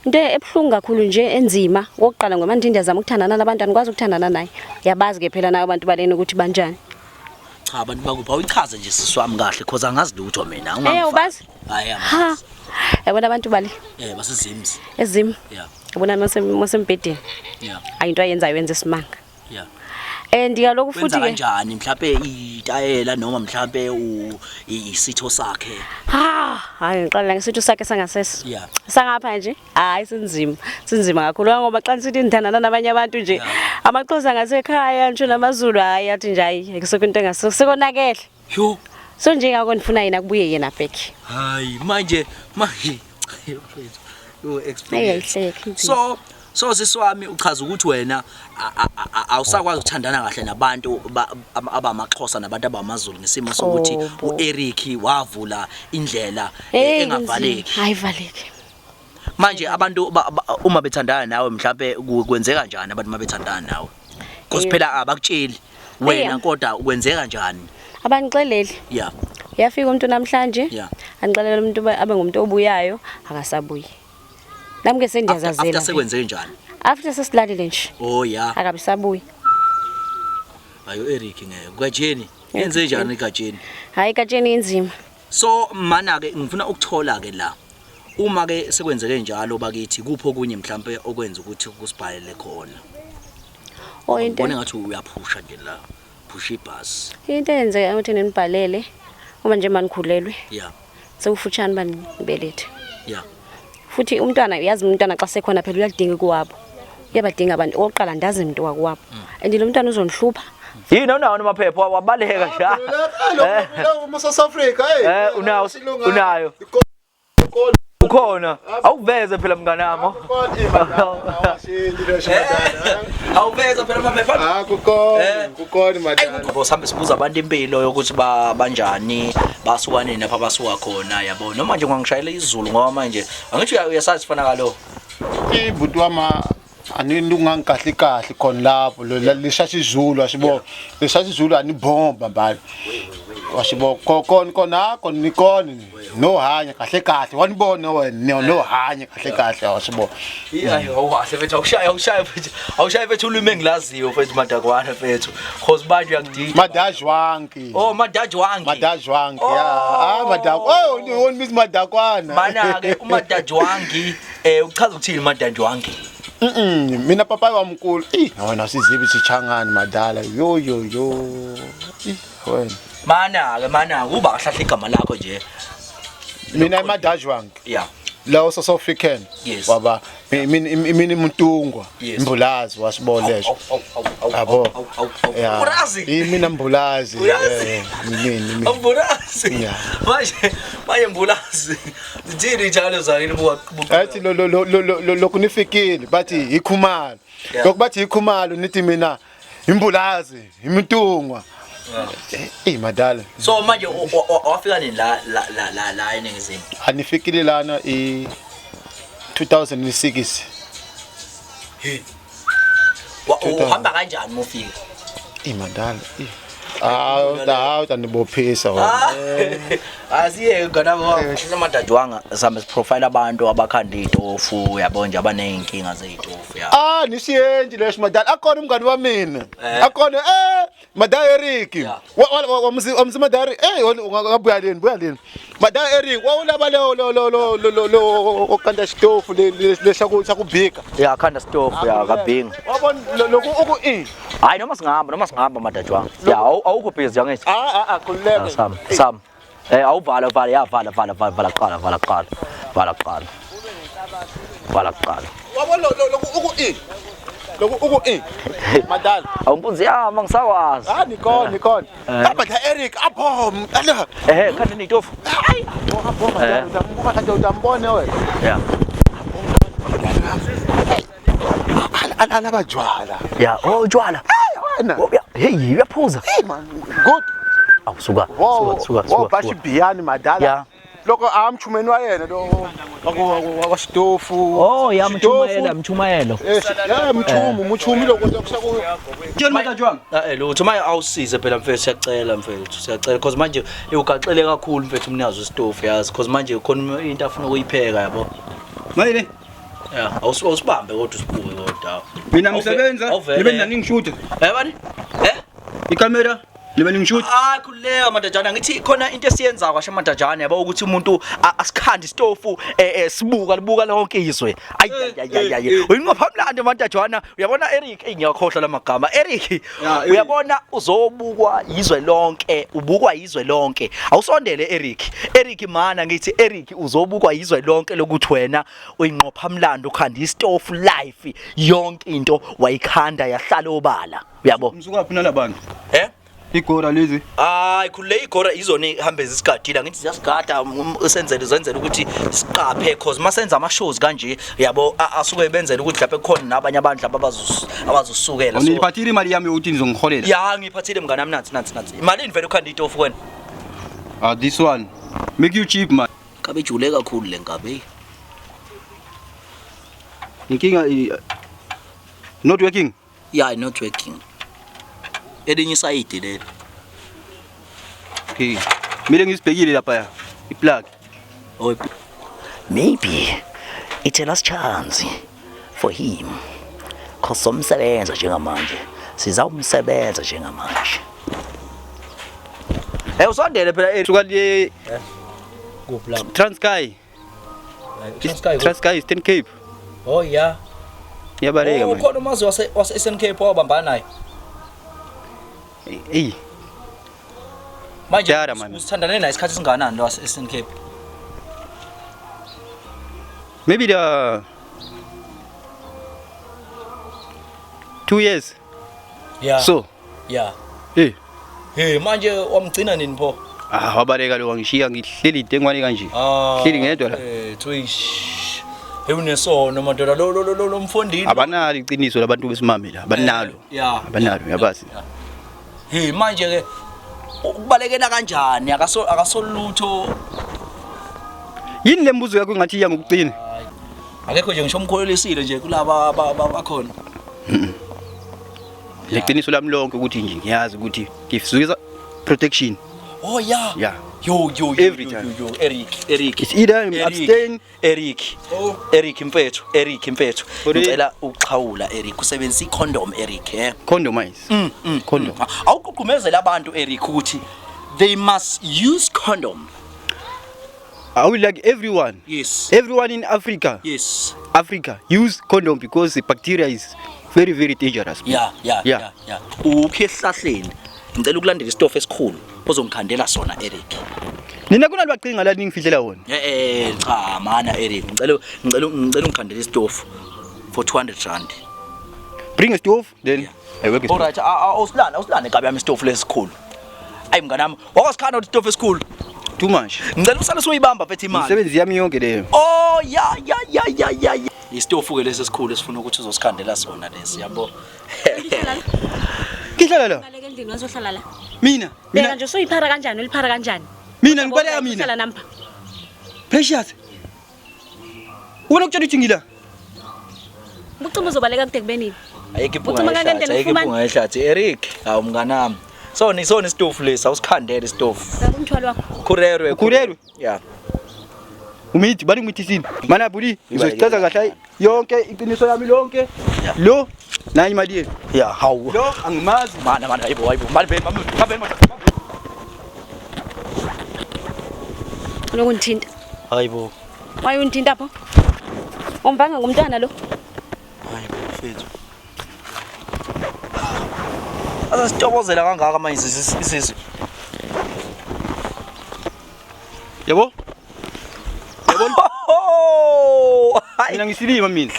into ebhlungu kakhulu nje enzima oqala ngoba manje ndiyazama ukuthandana nabantu andikwazi ukuthandana naye yabazi ke phela nayo abantu baleni ukuthi banjani cha abantu bakupha uyichaze nje siswami kahle because angazi lutho mina ubazi hayi ha yabona abantu bali basezimzi ezimo yabona mosembedeni ayinto ayenzayo yenza isimanga ndiyaloku futhi ke kanjani mhlawumbe itayela noma mhlawumbe isitho sakhe hayi ngiqala ngesitho sakhe sangasese sangapha nje hayi sinzima kakhulu ngoba xa nisithi ndithandana nabanye abantu nje amaXhosa ngasekhaya nje namaZulu hayi athi nje hayi akusekho into engasekonakele yo so nje ngakho ndifuna yena kubuye yena back hayi manje yo experience so siswami uchaza ukuthi wena awusakwazi ukuthandana kahle nabantu abamaXhosa nabantu abamaZulu ngesimo sokuthi uEric wavula indlela engavaleki ayivaleki manje abantu uma bethandana nawe mhlawumbe kwenzeka kanjani abantu mabethandana nawe because phela abakutsheli wena kodwa kwenzeka kanjani abanixeleli yafika umuntu namhlanje anixelela umuntu abe ngumuntu obuyayo akasabuyi nami ke sendiyazazela after sekwenze njani after sesilalile nje akabi sabuyi ayo Eric ngeke kwajeni yenze njani egatsheni hayi egatsheni inzima so mana ke ngifuna ukuthola ke la uma ke sekwenzeke njalo bakithi kupho kunye mhlambe okwenza ukuthi kusibhalele khona into ubone ngathi uyaphusha nje la phusha ibus into yenze ukuthi ninibhalele uma nje manikhulelwe sekufutshane banibelethe futhi umntwana uyazi umntwana xa sekhona phela uyadinga kuwabo uyabadinga abantu oqala ndazi umuntu wakwabo and lo mntwana uzonihlupha yini unawo amaphepha wabaleka nje uma South Africa unayo ukhona awuveze phela mnganami awuveze phela amaphepha kukhona madala bosambe sibuza abantu impilo yokuthi banjani basukane napha basuka khona yabo noma nje ngangishayela izulu ngoba manje angithi uyasazi sifana kalo ibhuti wama aningangikahle kahle khona lapho leshathi izulu wasibo leshathi izulu anibomba mbali wasibo khona nikoni no hanya kahle wanibona wena no hanya kahle wasibo awuhle mfethu awushaya mfethu ulimi engilaziyo mfethu madakwana mfethu cause manje uyakudinga madajwanki madajwanki wonimizi madakwana mana ke umadajwanki uchaza ukuthini madajwanki mina papa wamkhulu wena sizibi sichangani madala yo wena mana kuba kahle igama lakho nje mina imadajwanki lawo South African waba mina Mtungwa Mbulazi wasibolesha yabo mina Mbulazi mina Mbulazi manje Mbulazi ndini njalo zakini athi lo kunifikile bathi ikhumalo lokubathi ikhumalo nithi mina Imbulazi Mtungwa madala so manje wafika nini la eningizimu anifikile lana 2006 uhamba kanjani mufika madala tanibophisa asiye ngana namadadwanga same profile abantu abakhanda itofu yabo nje abaneyinkinga zezitofu nisiyenje lesho madala akona umngani wamina akona madala Eric wamzi madala ungabuya leni madala Eric wawulaba lo okanda stove lesha kubhika khanda stove kabhinga wabona lokhu hayi noma singahamba madadwanga awukho busy yangithi khululeka sam awuvala vala qala wabona lokhu madala awumpunzi mangisakwazi nikona madala Eric apho khanda nitofu hayi utambone wena alabajwala ujwala hey uyaphuza good awusuka bashi biyani madala loko amchumeni wayena lo wakwastofu mchumayelo mchumi lokho kusakuyo John Madajwang lutho manje awusize phela mfethu siyacela because manje ugaxele kakhulu mfethu umnyazo istofu yazi because manje khona into afuna ukuyipheka yabo mayini Yeah, awusibambe kodwa usibuke kodwa. Mina ngisebenza libe nani ngishuta. Bani? Ikamera libe ningishuta. Khuleka madajana ngithi khona into esiyenza kwasha madajana yabo ukuthi umuntu asikhanda istofu sibuka libuka lonke izwe. Ayi. Uyinqophamlande madajana uyabona Eric ngiyakhohlwa lamagama. Eric uyabona uzobukwa izwe lonke, ubukwa izwe lonke. Awusondele Eric. Eric mana ngithi Eric uzobukwa izwe lonke lokuthi wena uyinqophamlande ukhanda istofu life yonke into wayikhanda yahlala obala. Uyabo? Msuka phi nalabantu? Igora lezi. Khule igora izona ihambeza isigadila ngithi siyasigada zenzele ukuthi siqaphe cause masenza ama shows kanje yabo asuke benzela ukuthi lapha kukhona nabanye abantu lapha abazosukela. Uniphathile imali yami ukuthi nizongiholela? Ya ngiphathile mngana nami nathi. Imali invele ukhanda itofu kwena. This one. Make you cheap man. Kabe jule kakhulu le ngabe. Inkinga not working. Yeah, not working. Elinye side le. Okay. Mire ngisibhekile lapha iplug. Oh. Maybe it's a last chance for him. Cause somsebenza njengamanje. Sizawumsebenza njengamanje. Usondele phela Suka le kuplug. Transkei. Transkei Eastern Cape. Oh yeah. Yabaleka manje. Ukhona umazwe wase Eastern Cape owabambana naye. Manje usithandane naye isikhathi singanani lo wase Eastern Cape? Maybe the 2 years. Yeah. So. Yeah. Hey manje wamgcina nini pho? Wabaleka lo wangishiya ngihleli idengwane kanje. Hleli ngedwa la. Twish. Unesono madoda lo mfondini. Abanalo iqiniso labantu besimame la. Abanalo. Yeah. Abanalo yabazi. Manje ke ukubalekela kanjani akasolutho. Yini lembuzo yakho ngathi iya ngokucina? Akekho nje ngisho umkholelisile nje kulaba bakhona. Leqiniso lami lonke ukuthi nje ngiyazi ukuthi ngifuzisa protection. Oh yeah. Yeah. Yo every time. Eric. It's either abstain Eric Mfethu. Ngicela uxhawula Eric usebenzisa icondom Eric Condomize. Condom. Awuqhumezela abantu Eric ukuthi they must use condom. I would like everyone. Yes. Everyone in Africa. Yes. Africa use condom because the bacteria is very dangerous. Yeah. Ukhe ehlahleni. Ngicela ukulandela istofu esikhulu ozongikhandela sona Eric. Nina kunalibaqinga la ningifihlela wona. Cha mana Eric ngicela ungikhandela istofu for 200 rand. Bring a stove then I work it. Alright, awusilane kabi yami istofu lesikhulu. Ayi mnganami, wakwasikhanda istofu esikhulu. Too much. Ngicela usale soyibamba phethe imali. Umsebenzi yami yonke leyo. Oh yeah. Istofu ke lesi esikhulu esifuna ukuthi uzosikhandela sona lesi yabo. Ngihlala la. Baleke endlini wazohlala la. Mina Beka nje soyiphara kanjani uliphara kanjani? Mina ngibaleka mina. Hlala nampa. Precious. Wena ukutshela ukuthi ngila. Ubucimo uzobaleka kude kubeni. Ayikho iphunga ehlathi Eric, hawu mnganami. Sona istofu lesi awusikhandele istofu. Ngabe umthwalo wakho. Kurerwe. Yeah. Umithi bani ngimithini. Mana buli ngizosichaza kahle yonke iqiniso yami lonke. Lo nayi imali yethu. Yeah, hawu. Lo angimazi. Mana hayibo. Mali beni. Lokungithinta. Hayibo. Waye ungithinta pho? Umbanga ngumntwana lo. Hayibo mfethu. Asitobozela kangaka manje isizwe. Yabo? Oh! Mina ngisilima mina.